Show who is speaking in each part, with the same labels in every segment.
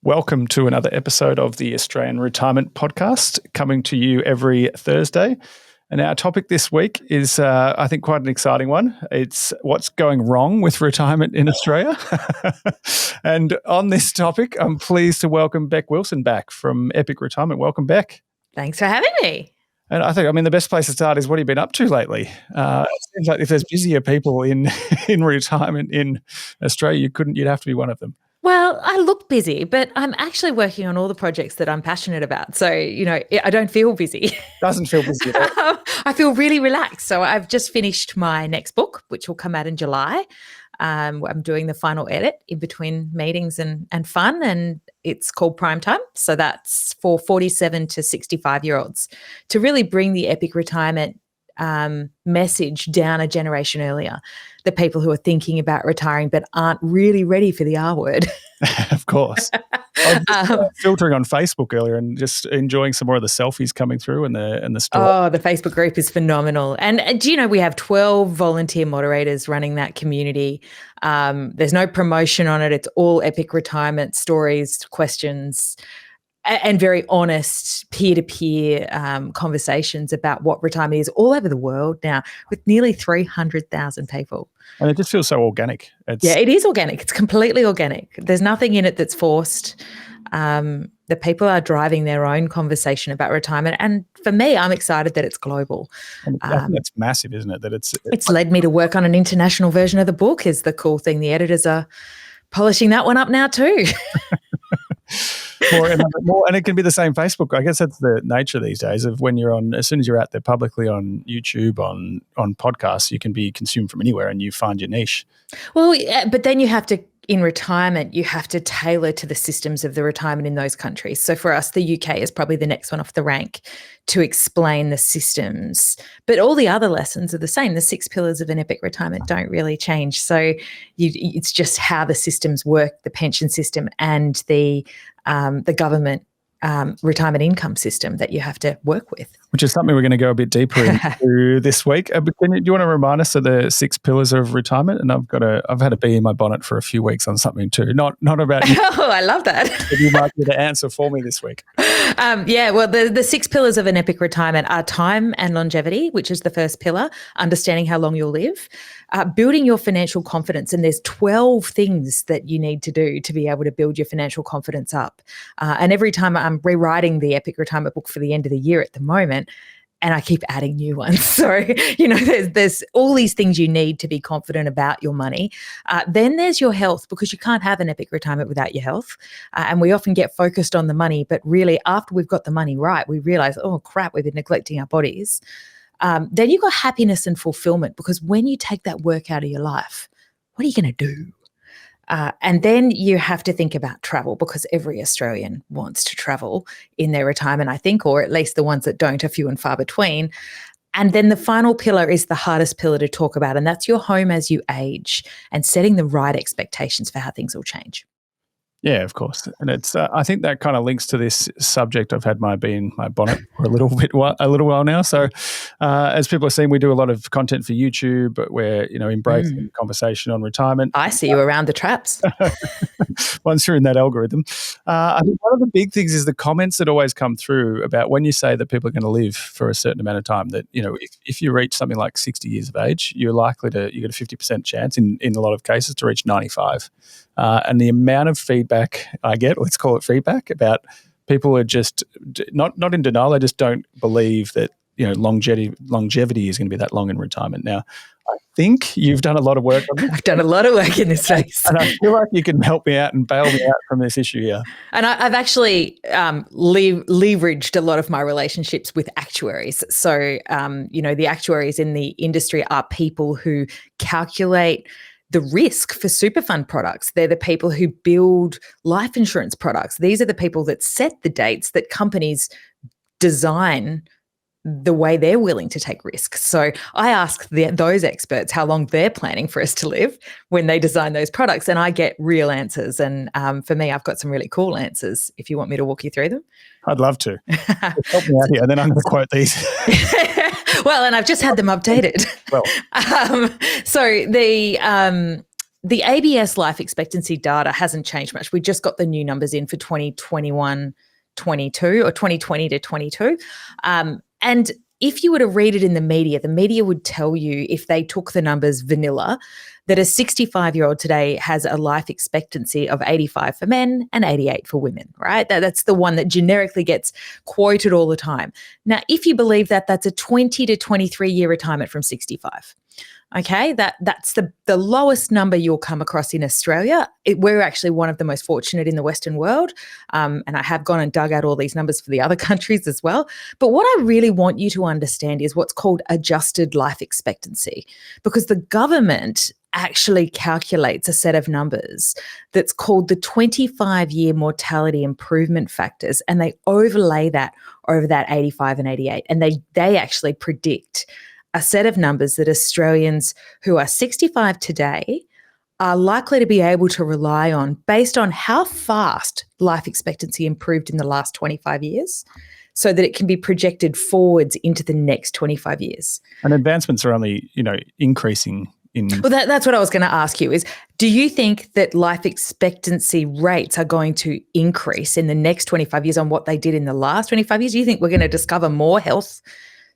Speaker 1: Welcome to another episode of the Australian Retirement Podcast, coming to you every Thursday. And our topic this week is, I think, quite an exciting one. It's what's going wrong with retirement in Australia. And on this topic, I'm pleased to welcome Bec Wilson back from Bec Retirement. Welcome, Bec.
Speaker 2: Thanks for having me.
Speaker 1: And I think, the best place to start is what have you been up to lately? It seems like if there's busier people in retirement in Australia, you'd have to be one of them.
Speaker 2: Well, I look busy, but I'm actually working on all the projects that I'm passionate about. So, I don't feel busy.
Speaker 1: Doesn't feel busy at all.
Speaker 2: I feel really relaxed. So I've just finished my next book, which will come out in July. I'm doing the final edit in between meetings and fun, and it's called Prime Time. So that's for 47 to 65-year-olds to really bring the Bec Retirement message down a generation earlier. The people who are thinking about retiring but aren't really ready for the R word.
Speaker 1: Of course. I was just, filtering on Facebook earlier and just enjoying some more of the selfies coming through and the story.
Speaker 2: Oh, the Facebook group is phenomenal. And do you know, we have 12 volunteer moderators running that community. There's no promotion on it. It's all Bec Retirement stories, questions, and very honest peer-to-peer conversations about what retirement is all over the world now, with nearly 300,000 people.
Speaker 1: And it just feels so organic.
Speaker 2: It is organic. It's completely organic. There's nothing in it that's forced. The people are driving their own conversation about retirement. And for me, I'm excited that it's global.
Speaker 1: And I think that's massive, isn't it? That
Speaker 2: it's led me to work on an international version of the book is the cool thing. The editors are polishing that one up now too.
Speaker 1: More, and it can be the same Facebook. I guess that's the nature these days of when you're on, as soon as you're out there publicly on YouTube, on podcasts, you can be consumed from anywhere and you find your niche.
Speaker 2: Well, but then you have to, in retirement, you have to tailor to the systems of the retirement in those countries. So for us, the UK is probably the next one off the rank to explain the systems. But all the other lessons are the same. The 6 pillars of an Bec retirement don't really change. So it's just how the systems work, the pension system and the government retirement income system that you have to work with.
Speaker 1: Which is something we're going to go a bit deeper into this week. But do you want to remind us of the 6 pillars of retirement? And I've had a bee in my bonnet for a few weeks on something too. Not about you.
Speaker 2: Oh, I love that.
Speaker 1: But you might be the answer for me this week.
Speaker 2: Well, the 6 pillars of an Bec retirement are time and longevity, which is the first pillar, understanding how long you'll live, building your financial confidence. And there's 12 things that you need to do to be able to build your financial confidence up. And every time I'm rewriting the Bec retirement book for the end of the year at the moment, and I keep adding new ones. So, there's all these things you need to be confident about your money. Then there's your health, because you can't have an Bec retirement without your health. And we often get focused on the money, but really after we've got the money right, we realize, oh crap, we've been neglecting our bodies. Then you've got happiness and fulfillment, because when you take that work out of your life, what are you going to do? And then you have to think about travel, because every Australian wants to travel in their retirement, I think, or at least the ones that don't are few and far between. And then the final pillar is the hardest pillar to talk about, and that's your home as you age and setting the right expectations for how things will change.
Speaker 1: Yeah, of course. And it's I think that kind of links to this subject. I've had my bee in my bonnet for a little while now. So as people are seeing, we do a lot of content for YouTube, but we're embracing the conversation on retirement.
Speaker 2: I see you around the traps.
Speaker 1: Once you're in that algorithm. I think one of the big things is the comments that always come through about when you say that people are going to live for a certain amount of time, that if you reach something like 60 years of age, you get a 50% chance in a lot of cases to reach 95. And the amount of feedback I get, let's call it feedback, about people who are just not in denial. They just don't believe that longevity is going to be that long in retirement. Now, I think you've done a lot of work on this.
Speaker 2: I've done a lot of work in this space.
Speaker 1: And I feel like you can help me out and bail me out from this issue here.
Speaker 2: And I've actually leveraged a lot of my relationships with actuaries. So, the actuaries in the industry are people who calculate the risk for super fund products. They're the people who build life insurance products. These are the people that set the dates that companies design the way they're willing to take risks. So I ask those experts how long they're planning for us to live when they design those products, and I get real answers. And for me, I've got some really cool answers if you want me to walk you through them.
Speaker 1: I'd love to. Help me out here, and then I'm going to quote these.
Speaker 2: Well, and I've just had them updated.
Speaker 1: Well,
Speaker 2: so the ABS life expectancy data hasn't changed much. We just got the new numbers in for 2021, 22 or 2020 to 22. And if you were to read it in the media would tell you, if they took the numbers vanilla, that a 65-year-old today has a life expectancy of 85 for men and 88 for women, right? That's the one that generically gets quoted all the time. Now, if you believe that, that's a 20 to 23-year retirement from 65. Okay, that's the lowest number you'll come across in Australia. We're actually one of the most fortunate in the Western world, and I have gone and dug out all these numbers for the other countries as well. But what I really want you to understand is what's called adjusted life expectancy, because the government actually calculates a set of numbers that's called the 25-year mortality improvement factors, and they overlay that over that 85 and 88, and they actually predict a set of numbers that Australians who are 65 today are likely to be able to rely on based on how fast life expectancy improved in the last 25 years, so that it can be projected forwards into the next 25 years.
Speaker 1: And advancements are only, increasing in...
Speaker 2: Well, that's what I was going to ask you is, do you think that life expectancy rates are going to increase in the next 25 years on what they did in the last 25 years? Do you think we're going to discover more health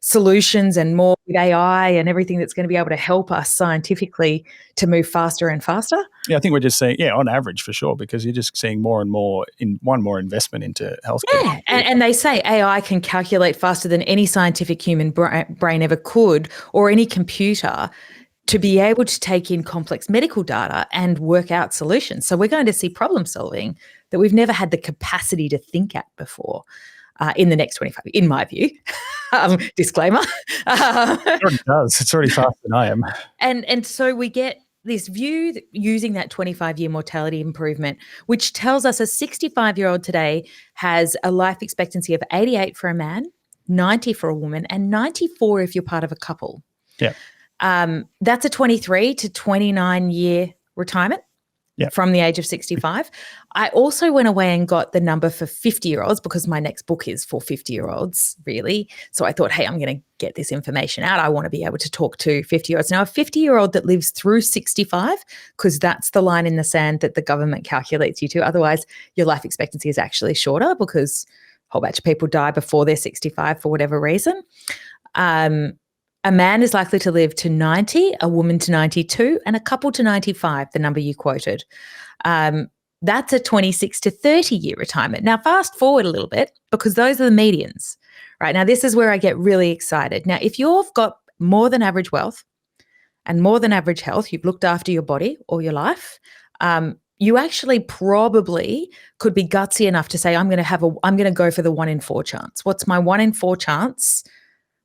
Speaker 2: solutions and more with AI and everything that's going to be able to help us scientifically to move faster and faster?
Speaker 1: Yeah, I think we're just seeing, on average for sure, because you're just seeing more and more more investment into healthcare.
Speaker 2: Yeah, and they say AI can calculate faster than any scientific human brain ever could, or any computer, to be able to take in complex medical data and work out solutions. So we're going to see problem solving that we've never had the capacity to think at before. In the next 25, in my view. Disclaimer.
Speaker 1: It already does. It's already faster than I am.
Speaker 2: And so we get this view that using that 25-year mortality improvement, which tells us a 65-year-old today has a life expectancy of 88 for a man, 90 for a woman, and 94 if you're part of a couple.
Speaker 1: Yeah.
Speaker 2: That's a 23 to 29-year retirement.
Speaker 1: Yep.
Speaker 2: From the age of 65. I also went away and got the number for 50-year-olds, because my next book is for 50-year-olds, really. So I thought, hey, I'm going to get this information out. I want to be able to talk to 50-year-olds. Now, a 50-year-old that lives through 65, because that's the line in the sand that the government calculates you to. Otherwise, your life expectancy is actually shorter, because a whole bunch of people die before they're 65 for whatever reason. A man is likely to live to 90, a woman to 92, and a couple to 95, the number you quoted. That's a 26 to 30-year retirement. Now, fast forward a little bit, because those are the medians, right? Now, this is where I get really excited. Now, if you've got more than average wealth and more than average health, you've looked after your body all your life, you actually probably could be gutsy enough to say, I'm going to go for the 1 in 4 chance. What's my 1 in 4 chance?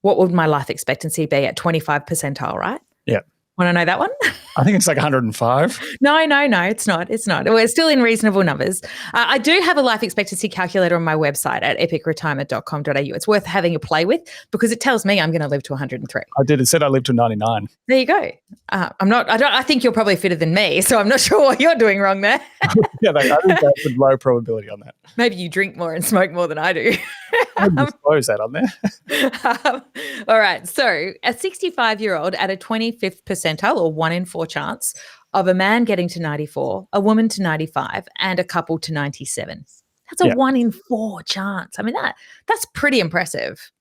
Speaker 2: What would my life expectancy be at 25 percentile, right?
Speaker 1: Yeah.
Speaker 2: Want to know that one?
Speaker 1: I think it's like 105.
Speaker 2: No, it's not. We're still in reasonable numbers. I do have a life expectancy calculator on my website at epicretirement.com.au. It's worth having a play with, because it tells me I'm going to live to 103.
Speaker 1: I did. It said I lived to 99.
Speaker 2: There you go. I think you're probably fitter than me, so I'm not sure what you're doing wrong there.
Speaker 1: Yeah, I think that's a low probability on that.
Speaker 2: Maybe you drink more and smoke more than I do.
Speaker 1: I didn't disclose that on there.
Speaker 2: All right. So a 65-year-old at a 25th percentile, or 1 in 4 chance, of a man getting to 94, a woman to 95, and a couple to 97. That's a 1 in 4 chance. I mean, that's pretty impressive.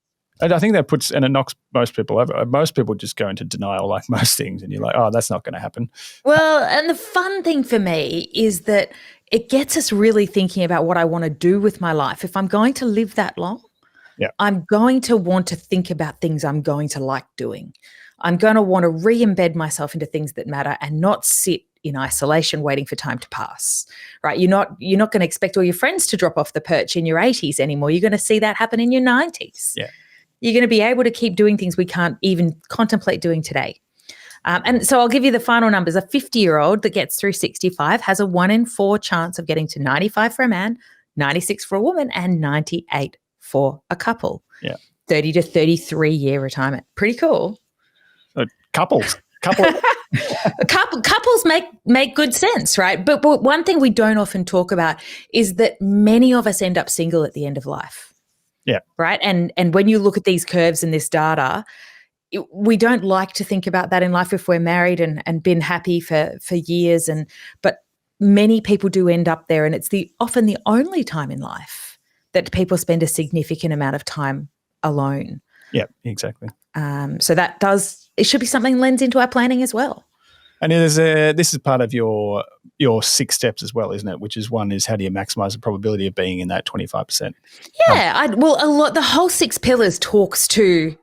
Speaker 1: And I think that it knocks most people over. Most people just go into denial like most things, and you're like, oh, that's not going to happen.
Speaker 2: Well, and the fun thing for me is that it gets us really thinking about what I want to do with my life. If I'm going to live that long, I'm going to want to think about things I'm going to like doing. I'm going to want to re-embed myself into things that matter and not sit in isolation waiting for time to pass, right? You're not going to expect all your friends to drop off the perch in your 80s anymore. You're going to see that happen in your 90s.
Speaker 1: Yeah.
Speaker 2: You're going to be able to keep doing things we can't even contemplate doing today. And so I'll give you the final numbers. A 50-year-old that gets through 65 has a 1 in 4 chance of getting to 95 for a man, 96 for a woman, and 98 for a couple.
Speaker 1: Yeah.
Speaker 2: 30 to 33-year retirement. Pretty cool.
Speaker 1: Couples.
Speaker 2: Couples make good sense, right? But one thing we don't often talk about is that many of us end up single at the end of life.
Speaker 1: Yeah.
Speaker 2: Right. And when you look at these curves and this data, we don't like to think about that in life if we're married and been happy for years, but many people do end up there, and it's often the only time in life that people spend a significant amount of time alone.
Speaker 1: Yeah, exactly.
Speaker 2: So it should be something lends into our planning as well.
Speaker 1: And this is part of your 6 steps as well, isn't it? Which is one is how do you maximize the probability of being in that 25%?
Speaker 2: Yeah, the whole 6 pillars talks to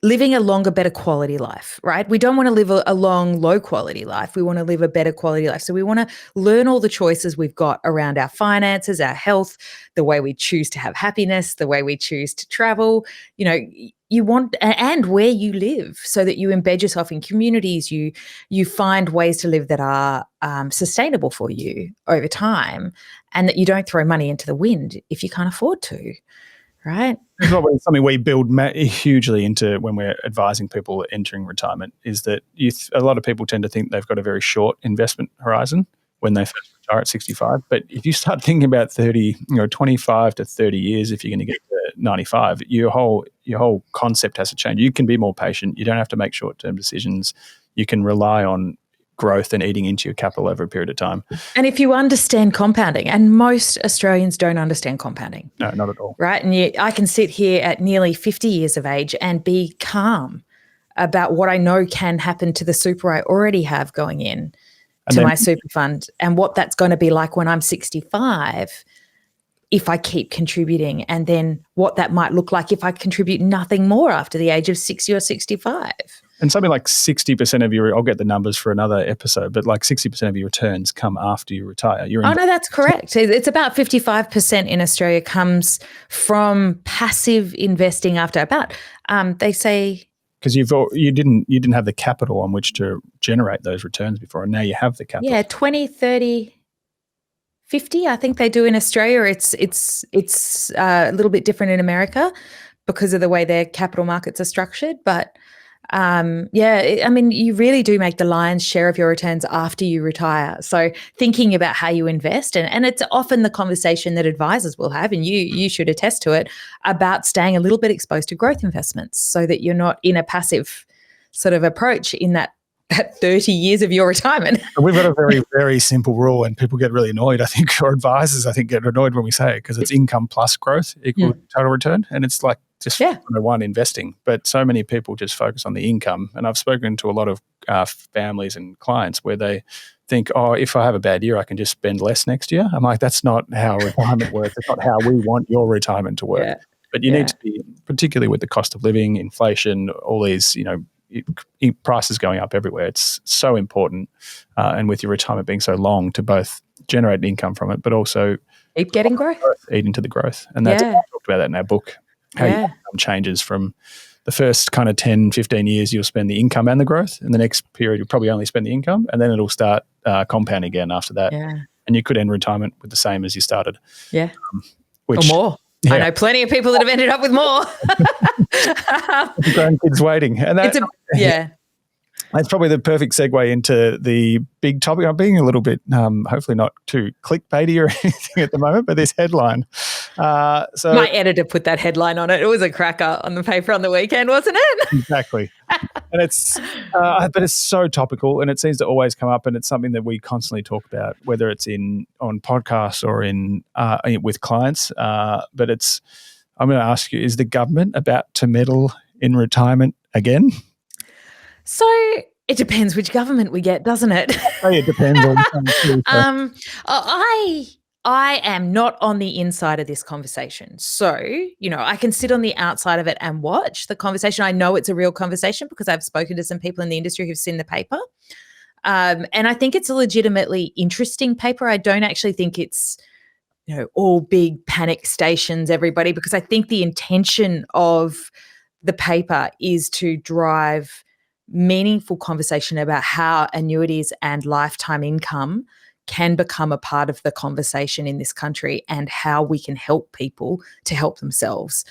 Speaker 2: living a longer, better quality life, right? We don't want to live a long, low quality life. We want to live a better quality life. So we want to learn all the choices we've got around our finances, our health, the way we choose to have happiness, the way we choose to travel, you want, and where you live, so that you embed yourself in communities, you find ways to live that are sustainable for you over time, and that you don't throw money into the wind if you can't afford to. Right.
Speaker 1: It's probably something we build hugely into when we're advising people entering retirement, is that a lot of people tend to think they've got a very short investment horizon when they first retire at 65. But if you start thinking about 25 to 30 years, if you're going to get to 95, your whole concept has to change. You can be more patient. You don't have to make short-term decisions. You can rely on growth and eating into your capital over a period of time.
Speaker 2: And if you understand compounding, and most Australians don't understand compounding.
Speaker 1: No, not at all.
Speaker 2: Right? And I can sit here at nearly 50 years of age and be calm about what I know can happen to the super I already have going in to my super fund, and what that's going to be like when I'm 65 if I keep contributing, and then what that might look like if I contribute nothing more after the age of 60 or 65.
Speaker 1: And something like 60% of your, I'll get the numbers for another episode, but like 60% of your returns come after you retire.
Speaker 2: No, that's correct. It's about 55% in Australia comes from passive investing after about, they say.
Speaker 1: Because you didn't have the capital on which to generate those returns before, and now you have the capital.
Speaker 2: Yeah, 20, 30, 50, I think they do in Australia. It's a little bit different in America because of the way their capital markets are structured. But you really do make the lion's share of your returns after you retire. So thinking about how you invest, and it's often the conversation that advisors will have, and you should attest to it, about staying a little bit exposed to growth investments so that you're not in a passive sort of approach in that 30 years of your retirement.
Speaker 1: We've got a very, very simple rule, and people get really annoyed. I think our advisors, get annoyed when we say it, because it's income plus growth equal total return. And it's like just one investing. But so many people just focus on the income. And I've spoken to a lot of families and clients where they think, if I have a bad year, I can just spend less next year. I'm like, that's not how retirement works. It's not how we want your retirement to work. Yeah. But you need to be, particularly with the cost of living, inflation, all these, prices going up everywhere. It's so important, and with your retirement being so long, to both generate income from it, but also
Speaker 2: keep getting growth,
Speaker 1: eat into the growth. And that's we talked about that in our book, how your income changes from the first kind of 10, 15 years. You'll spend the income and the growth, and the next period you'll probably only spend the income, and then it'll start compounding again after that. Yeah. And you could end retirement with the same as you started.
Speaker 2: Yeah. Or more. Yeah. I know plenty of people that have ended up with more.
Speaker 1: Grandkids waiting. And that's probably the perfect segue into the big topic. I'm being a little bit, hopefully not too clickbaity or anything at the moment, but this headline. So
Speaker 2: my editor put that headline on it. It was a cracker on the paper on the weekend, wasn't it?
Speaker 1: Exactly. And but it's so topical, and it seems to always come up, and it's something that we constantly talk about, whether it's on podcasts or with clients. But I'm going to ask you: is the government about to meddle in retirement again?
Speaker 2: So it depends which government we get, doesn't it?
Speaker 1: It depends on the time.
Speaker 2: I am not on the inside of this conversation. So, I can sit on the outside of it and watch the conversation. I know it's a real conversation because I've spoken to some people in the industry who've seen the paper. And I think it's a legitimately interesting paper. I don't actually think it's, all big panic stations, everybody, because I think the intention of the paper is to drive meaningful conversation about how annuities and lifetime income can become a part of the conversation in this country, and how we can help people to help themselves.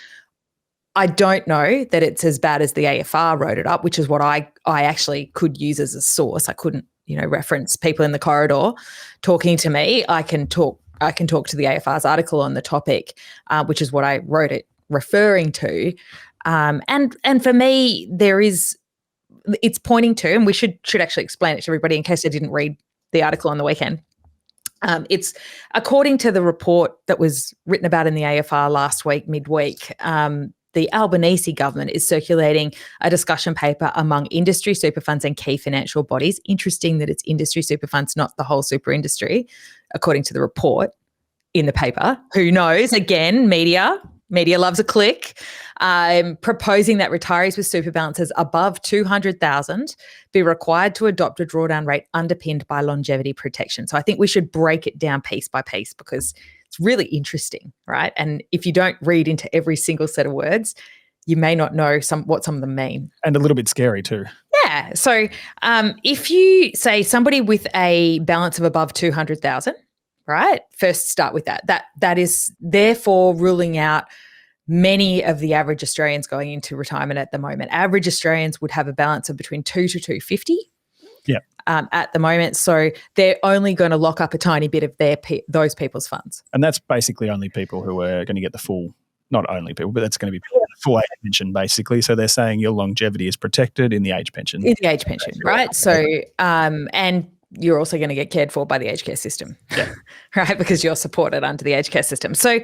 Speaker 2: I don't know that it's as bad as the AFR wrote it up, which is what I actually could use as a source. I couldn't, reference people in the corridor talking to me. I can talk to the AFR's article on the topic, which is what I wrote it referring to. And for me, there is it's pointing to, and we should actually explain it to everybody in case they didn't read the article on the weekend. It's according to the report that was written about in the AFR last week, midweek. The Albanese government is circulating a discussion paper among industry super funds and key financial bodies. Interesting that it's industry super funds, not the whole super industry, according to the report in the paper. Who knows? Again, media loves a click. Proposing that retirees with super balances above 200,000 be required to adopt a drawdown rate underpinned by longevity protection. So I think we should break it down piece by piece because it's really interesting, right? And if you don't read into every single set of words, you may not know what some of them mean. And
Speaker 1: a little bit scary too.
Speaker 2: Yeah. So if you say somebody with a balance of above 200,000, right? First start with that. That is therefore ruling out many of the average Australians going into retirement at the moment. Average Australians would have a balance of between 2 to 250.
Speaker 1: Yeah.
Speaker 2: At the moment. So they're only going to lock up a tiny bit of those people's funds.
Speaker 1: And that's basically only people who are going to get the full, not only people, but that's going to be full age pension basically. So they're saying your longevity is protected in the age pension.
Speaker 2: In the age pension, right? So, and you're also going to get cared for by the aged care system,
Speaker 1: yeah.
Speaker 2: right? Because you're supported under the aged care system. So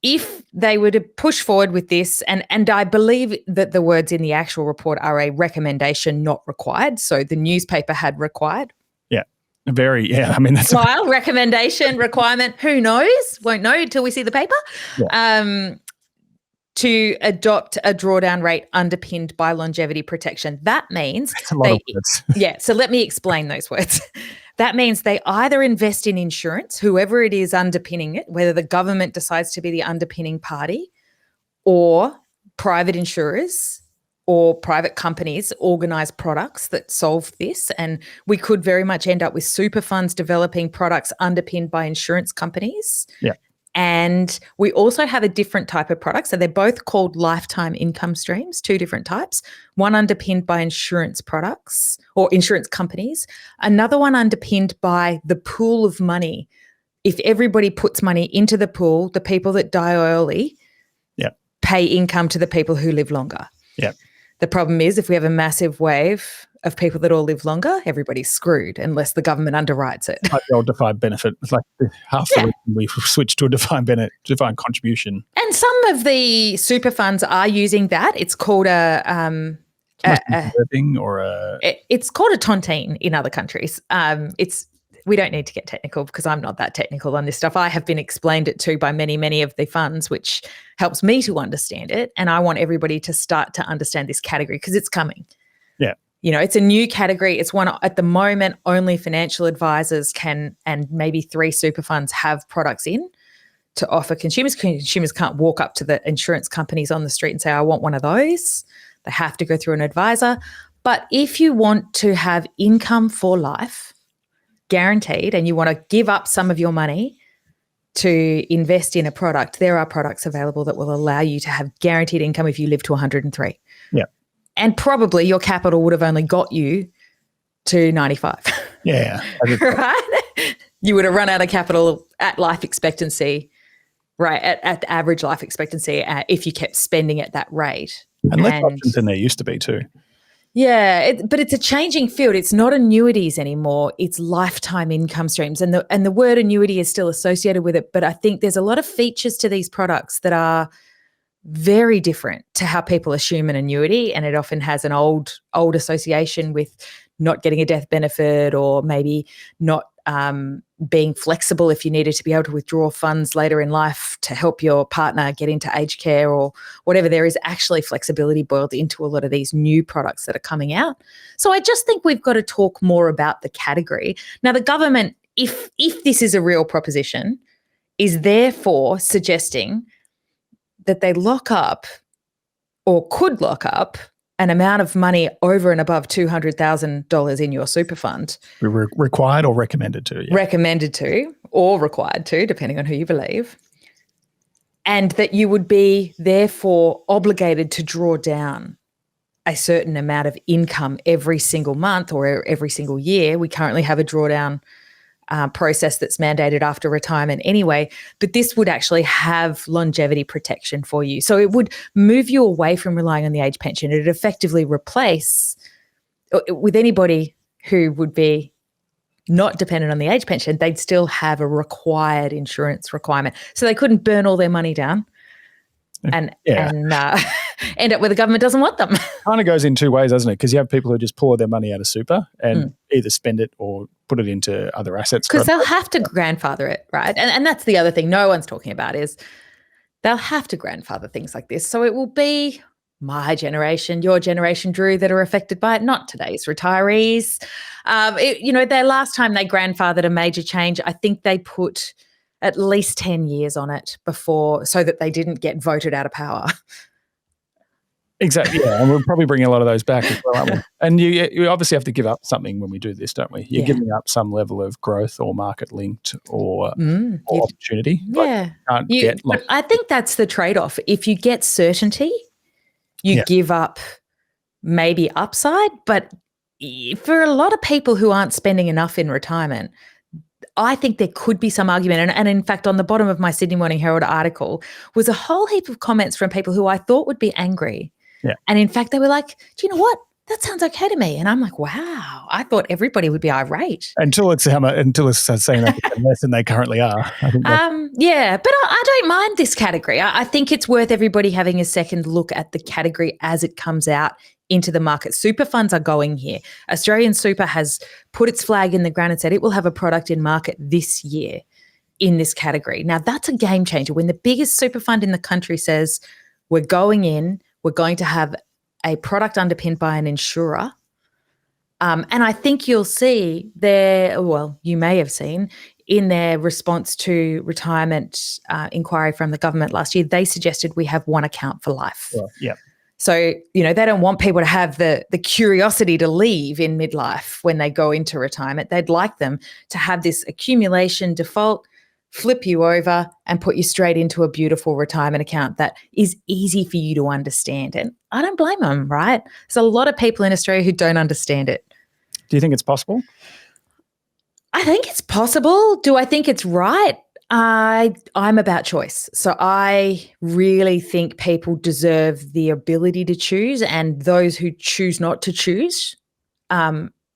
Speaker 2: if they were to push forward with this, and I believe that the words in the actual report are a recommendation, not required. So the newspaper had required.
Speaker 1: Yeah. I mean, that's
Speaker 2: recommendation, requirement. Who knows? Won't know until we see the paper.
Speaker 1: Yeah.
Speaker 2: To adopt a drawdown rate underpinned by longevity protection. That means
Speaker 1: that's a lot of words.
Speaker 2: Yeah. So let me explain those words. That means they either invest in insurance, whoever it is underpinning it, whether the government decides to be the underpinning party or private insurers or private companies organise products that solve this. And we could very much end up with super funds developing products underpinned by insurance companies.
Speaker 1: Yeah.
Speaker 2: And we also have a different type of product. So they're both called lifetime income streams, two different types. One underpinned by insurance products or insurance companies. Another one underpinned by the pool of money. If everybody puts money into the pool, the people that die early pay income to the people who live longer.
Speaker 1: Yeah.
Speaker 2: The problem is if we have a massive wave of people that all live longer, everybody's screwed unless the government underwrites it.
Speaker 1: Like the old defined benefit. It's like half the reason we switched to a defined contribution.
Speaker 2: And some of the super funds are using that. It's called it's called a tontine in other countries. We don't need to get technical because I'm not that technical on this stuff. I have been explained it to by many, many of the funds, which helps me to understand it. And I want everybody to start to understand this category because it's coming.
Speaker 1: Yeah.
Speaker 2: You know, it's a new category. It's one at the moment only financial advisors can, and maybe 3 super funds have products in to offer consumers. Consumers can't walk up to the insurance companies on the street and say, I want one of those. They have to go through an advisor. But if you want to have income for life, guaranteed, and you want to give up some of your money to invest in a product, there are products available that will allow you to have guaranteed income if you live to 103.
Speaker 1: Yeah.
Speaker 2: And probably your capital would have only got you to 95.
Speaker 1: Yeah.
Speaker 2: Right? You would have run out of capital at life expectancy, right, at the average life expectancy if you kept spending at that rate.
Speaker 1: And less options than there used to be too.
Speaker 2: Yeah, but it's a changing field. It's not annuities anymore. It's lifetime income streams. And the word annuity is still associated with it. But I think there's a lot of features to these products that are very different to how people assume an annuity. And it often has an old association with not getting a death benefit or maybe not being flexible if you needed to be able to withdraw funds later in life to help your partner get into aged care or whatever. There is actually flexibility boiled into a lot of these new products that are coming out. So I just think we've got to talk more about the category. Now, the government, if this is a real proposition, is therefore suggesting that they lock up or could lock up an amount of money over and above $200,000 in your super fund.
Speaker 1: Required or recommended to? Yeah.
Speaker 2: Recommended to or required to, depending on who you believe. And that you would be therefore obligated to draw down a certain amount of income every single month or every single year. We currently have a drawdown process that's mandated after retirement anyway, but this would actually have longevity protection for you. So it would move you away from relying on the age pension. It would effectively replace, with anybody who would be not dependent on the age pension, they'd still have a required insurance requirement. So they couldn't burn all their money down and end up where the government doesn't want them.
Speaker 1: Kind of goes in two ways, doesn't it? Because you have people who just pull their money out of super and either spend it or put it into other assets.
Speaker 2: Because they'll have to grandfather it, right? And that's the other thing no one's talking about is they'll have to grandfather things like this. So it will be my generation, your generation, Drew, that are affected by it, not today's retirees. Their last time they grandfathered a major change, I think they put at least 10 years on it before, so that they didn't get voted out of power.
Speaker 1: Exactly, yeah, and we'll probably bring a lot of those back as well, aren't we? And you obviously have to give up something when we do this, don't we? You're giving up some level of growth or market linked or opportunity.
Speaker 2: Yeah.
Speaker 1: But
Speaker 2: I think that's the trade-off. If you get certainty, you give up maybe upside, but for a lot of people who aren't spending enough in retirement, I think there could be some argument. And in fact, on the bottom of my Sydney Morning Herald article was a whole heap of comments from people who I thought would be angry.
Speaker 1: Yeah.
Speaker 2: And in fact, they were like, do you know what? That sounds okay to me. And I'm like, wow, I thought everybody would be irate.
Speaker 1: Until it's saying that less than they currently are. I think
Speaker 2: but I don't mind this category. I think it's worth everybody having a second look at the category as it comes out into the market. Super funds are going here. Australian Super has put its flag in the ground and said it will have a product in market this year in this category. Now, that's a game changer. When the biggest super fund in the country says we're going to have a product underpinned by an insurer. And I think you'll see you may have seen in their response to retirement inquiry from the government last year, they suggested we have one account for life.
Speaker 1: Yeah.
Speaker 2: So, they don't want people to have the curiosity to leave in midlife when they go into retirement. They'd like them to have this accumulation default, flip you over and put you straight into a beautiful retirement account that is easy for you to understand. And I don't blame them, right? There's a lot of people in Australia who don't understand it.
Speaker 1: Do you think it's possible?
Speaker 2: I think it's possible. Do I think it's right? I'm about choice. So I really think people deserve the ability to choose, and those who choose not to choose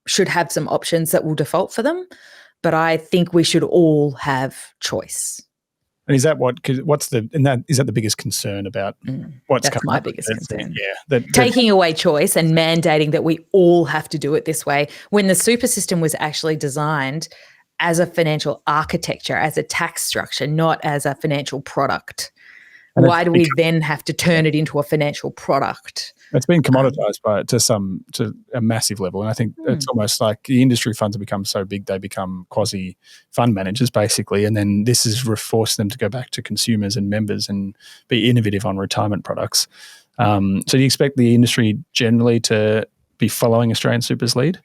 Speaker 2: should have some options that will default for them. But I think we should all have choice.
Speaker 1: And is that is that the biggest concern about what's
Speaker 2: That's
Speaker 1: coming
Speaker 2: my
Speaker 1: up?
Speaker 2: biggest concern.
Speaker 1: Taking
Speaker 2: away choice and mandating that we all have to do it this way, when the super system was actually designed as a financial architecture, as a tax structure, not as a financial product. And why do we then have to turn it into a financial product?
Speaker 1: It's been commoditized to a massive level. And I think it's almost like the industry funds have become so big, they become quasi fund managers basically. And then this has forced them to go back to consumers and members and be innovative on retirement products. So do you expect the industry generally to be following Australian Super's lead?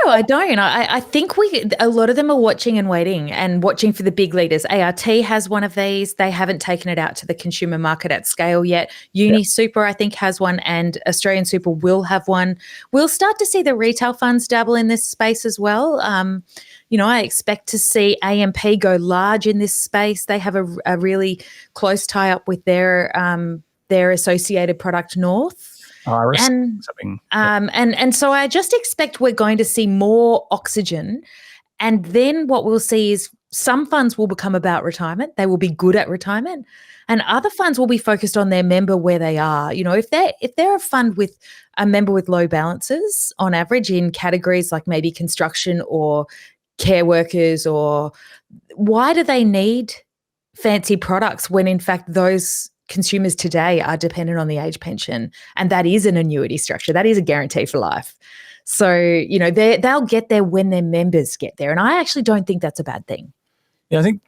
Speaker 2: No, I don't. I think a lot of them are watching and waiting and watching for the big leaders. ART has one of these. They haven't taken it out to the consumer market at scale yet. Uni Super, I think, has one, and Australian Super will have one. We'll start to see the retail funds dabble in this space as well. I expect to see AMP go large in this space. They have a really close tie-up with their associated product North. And so I just expect we're going to see more oxygen, and then what we'll see is some funds will become about retirement. They will be good at retirement, and other funds will be focused on their member where they are. If they're a fund with a member with low balances on average in categories like maybe construction or care workers, or why do they need fancy products when in fact those consumers today are dependent on the age pension, and that is an annuity structure. That is a guarantee for life. So, they'll get there when their members get there. And I actually don't think that's a bad thing.
Speaker 1: Yeah, I think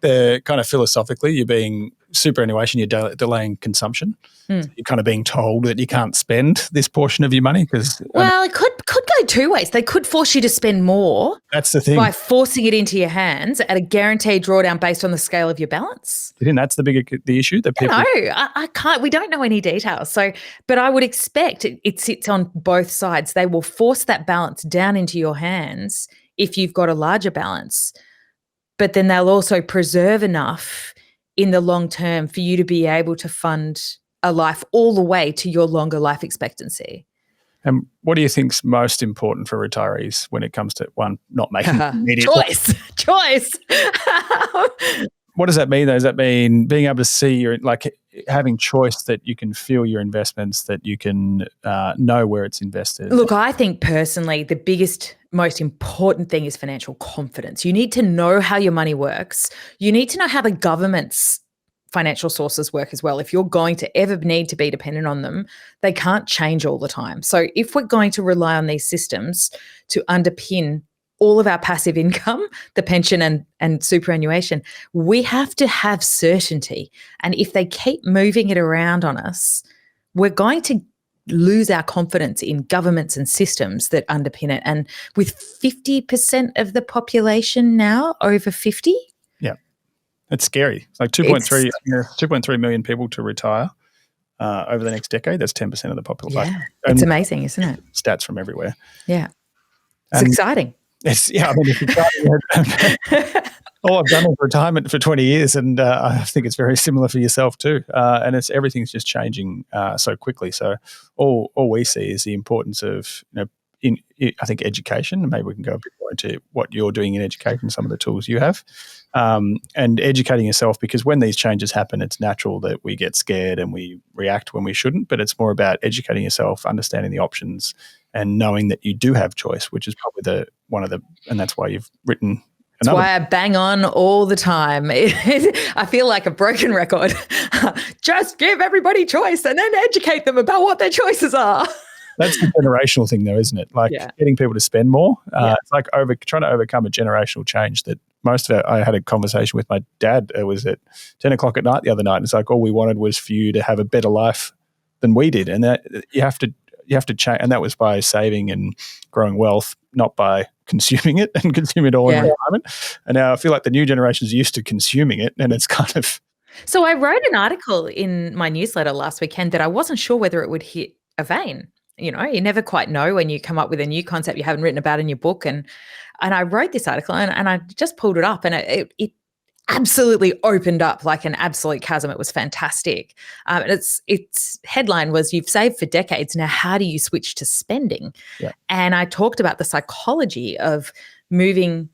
Speaker 1: kind of philosophically, you're being superannuation, you're delaying consumption. So you're kind of being told that you can't spend this portion of your money because...
Speaker 2: Well, it could go two ways. They could force you to spend more.
Speaker 1: That's the thing.
Speaker 2: By forcing it into your hands at a guaranteed drawdown based on the scale of your balance.
Speaker 1: Do you think that's the issue? That people...
Speaker 2: No, I can't. We don't know any details. So, but I would expect it sits on both sides. They will force that balance down into your hands if you've got a larger balance, but then they'll also preserve enough in the long term for you to be able to fund a life all the way to your longer life expectancy.
Speaker 1: And what do you think's most important for retirees when it comes to, one, not making immediate
Speaker 2: choice?
Speaker 1: What does that mean, though? Does that mean being able to see your, like, having choice, that you can feel your investments, that you can know where it's invested?
Speaker 2: Look, I think personally the biggest, most important thing is financial confidence. You need to know how your money works. You need to know how the government's financial sources work as well. If you're going to ever need to be dependent on them, they can't change all the time. So if we're going to rely on these systems to underpin all of our passive income, the pension and superannuation, we have to have certainty. And if they keep moving it around on us, we're going to lose our confidence in governments and systems that underpin it. And with 50% of the population now over 50,
Speaker 1: it's scary. It's like 2.3 million people to retire over the next decade. That's 10% of the population.
Speaker 2: Yeah, it's amazing, isn't it?
Speaker 1: Stats from everywhere.
Speaker 2: Yeah, it's exciting.
Speaker 1: It's exciting. All I've done is retirement for 20 years, and I think it's very similar for yourself too. And everything's just changing so quickly. So all we see is the importance of, I think education. Maybe we can go a bit more into what you're doing in education, some of the tools you have, and educating yourself, because when these changes happen, it's natural that we get scared and we react when we shouldn't. But it's more about educating yourself, understanding the options, and knowing that you do have choice, which is probably and that's why you've written.
Speaker 2: That's why I bang on all the time. I feel like a broken record. Just give everybody choice and then educate them about what their choices are.
Speaker 1: That's the generational thing, though, isn't it? Like getting people to spend more. It's like trying to overcome a generational change that I had a conversation with my dad. It was at 10 o'clock at night the other night. And it's like, all we wanted was for you to have a better life than we did. And that you have to change. And that was by saving and growing wealth, not by consuming it and consuming it all in retirement. And now I feel like the new generation is used to consuming it, and it's kind of.
Speaker 2: So I wrote an article in my newsletter last weekend that I wasn't sure whether it would hit a vein. You never quite know when you come up with a new concept you haven't written about in your book. And I wrote this article and I just pulled it up, and it absolutely opened up like an absolute chasm. It was fantastic. And its headline was, "You've saved for decades. Now how do you switch to spending?"
Speaker 1: Yeah.
Speaker 2: And I talked about the psychology of moving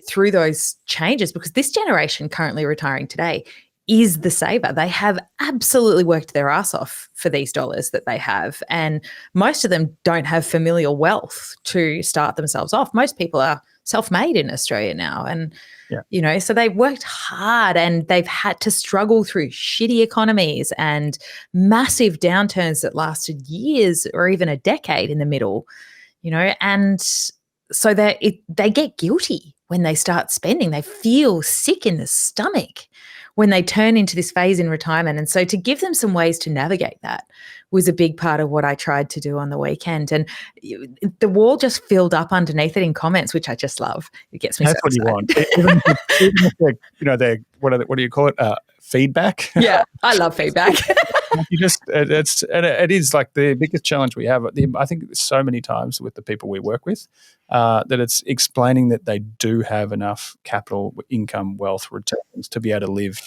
Speaker 2: through those changes, because this generation currently retiring today is the saver. They have absolutely worked their ass off for these dollars that they have. And most of them don't have familial wealth to start themselves off. Most people are self-made in Australia now. And, so they've worked hard and they've had to struggle through shitty economies and massive downturns that lasted years or even a decade in the middle, and so they get guilty when they start spending. They feel sick in the stomach when they turn into this phase in retirement. And so to give them some ways to navigate that was a big part of what I tried to do on the weekend. And the wall just filled up underneath it in comments, which I just love. It gets me
Speaker 1: That's
Speaker 2: so
Speaker 1: what
Speaker 2: excited.
Speaker 1: you want. Even if they're, what do you call it? Feedback.
Speaker 2: Yeah, I love feedback.
Speaker 1: It is like the biggest challenge we have. I think so many times with the people we work with, that it's explaining that they do have enough capital, income, wealth, returns to be able to live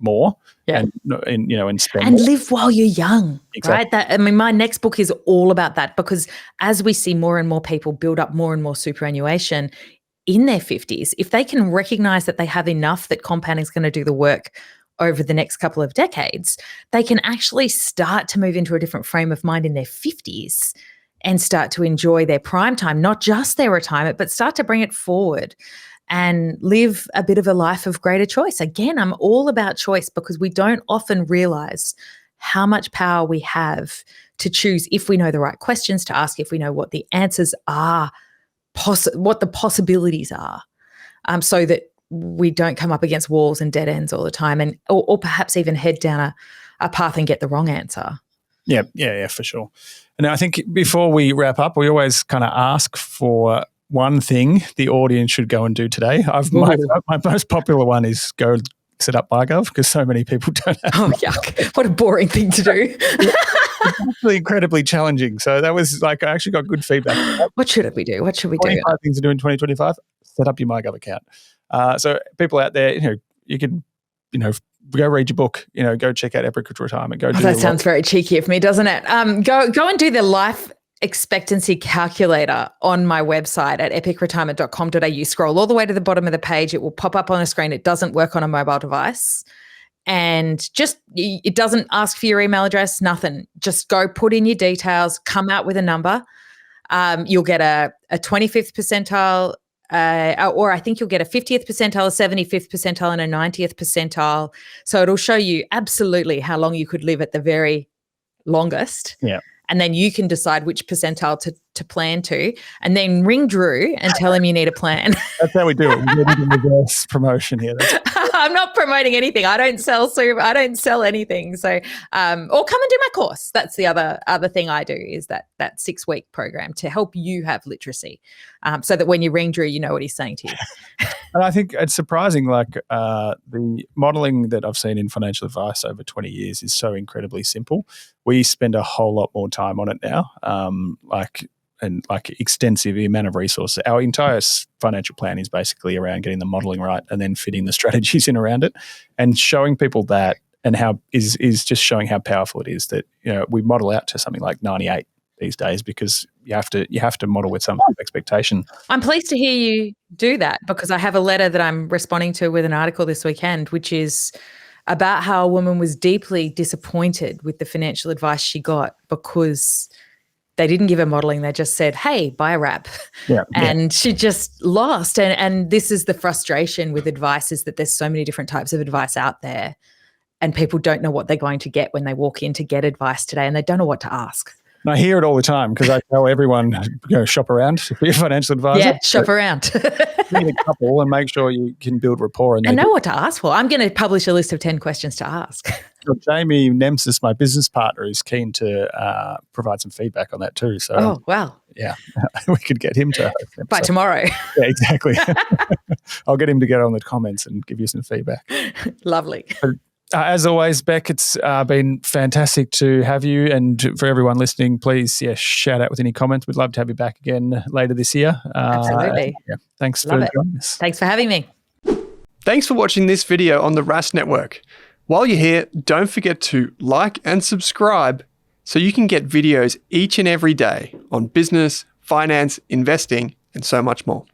Speaker 1: more and spend
Speaker 2: and
Speaker 1: more.
Speaker 2: Live while you're young.
Speaker 1: Exactly.
Speaker 2: Right? My next book is all about that, because as we see more and more people build up more and more superannuation in their 50s, if they can recognize that they have enough that compounding is going to do the work over the next couple of decades, they can actually start to move into a different frame of mind in their 50s and start to enjoy their prime time, not just their retirement, but start to bring it forward and live a bit of a life of greater choice. Again, I'm all about choice, because we don't often realize how much power we have to choose if we know the right questions to ask, if we know what the answers are, what the possibilities are, so that we don't come up against walls and dead ends all the time, and or perhaps even head down a path and get the wrong answer.
Speaker 1: Yeah, for sure. And I think before we wrap up, we always kind of ask for one thing the audience should go and do today. My most popular one is go it up MyGov because so many people don't have
Speaker 2: Oh, yuck. What a boring thing to do.
Speaker 1: It's actually incredibly challenging. So that was like, I actually got good feedback.
Speaker 2: What should we do? What should we do?
Speaker 1: 25 things to do in 2025, set up your MyGov account. So people out there, you can, go read your book, go check out Epic Retirement.
Speaker 2: That sounds very cheeky of me, doesn't it? Go and do the life expectancy calculator on my website at epicretirement.com.au. Scroll all the way to the bottom of the page. It will pop up on a screen. It doesn't work on a mobile device. And it doesn't ask for your email address, nothing. Just go put in your details, come out with a number. You'll get a 25th percentile, or I think you'll get a 50th percentile, a 75th percentile, and a 90th percentile. So it'll show you absolutely how long you could live at the very longest.
Speaker 1: Yeah.
Speaker 2: And then you can decide which percentile to plan to, and then ring Drew and tell him you need a plan.
Speaker 1: That's how we do it. We do the reverse promotion here.
Speaker 2: I'm not promoting anything. I don't sell anything. So, or come and do my course. That's the other thing I do is that 6-week program to help you have literacy, so that when you ring Drew, you know what he's saying to you.
Speaker 1: And I think it's surprising, like the modelling that I've seen in financial advice over 20 years is so incredibly simple. We spend a whole lot more time on it now, extensive amount of resources. Our entire financial plan is basically around getting the modelling right and then fitting the strategies in around it, and showing people that, and how is just showing how powerful it is that we model out to something like 98 these days, because you have to model with some expectation.
Speaker 2: I'm pleased to hear you do that, because I have a letter that I'm responding to with an article this weekend, which is about how a woman was deeply disappointed with the financial advice she got because they didn't give her modelling. They just said, hey, buy a wrap.
Speaker 1: Yeah,
Speaker 2: and she just lost. And this is the frustration with advice, is that there's so many different types of advice out there, and people don't know what they're going to get when they walk in to get advice today, and they don't know what to ask.
Speaker 1: And I hear it all the time because I tell everyone, shop around for your financial advisor.
Speaker 2: Yeah, shop around.
Speaker 1: Meet a couple and make sure you can build rapport.
Speaker 2: And know what to ask for. I'm going to publish a list of 10 questions to ask.
Speaker 1: Well, Jamie Nemsis, my business partner, is keen to provide some feedback on that too. So,
Speaker 2: oh, wow.
Speaker 1: Yeah, we could get him to.
Speaker 2: By tomorrow.
Speaker 1: Yeah, exactly. I'll get him to get on the comments and give you some feedback.
Speaker 2: Lovely.
Speaker 1: As always, Bec, it's been fantastic to have you. And for everyone listening, please, shout out with any comments. We'd love to have you back again later this year.
Speaker 2: Absolutely.
Speaker 1: Thanks for joining us.
Speaker 2: Thanks for having me.
Speaker 3: Thanks for watching this video on the Rask Network. While you're here, don't forget to like and subscribe so you can get videos each and every day on business, finance, investing, and so much more.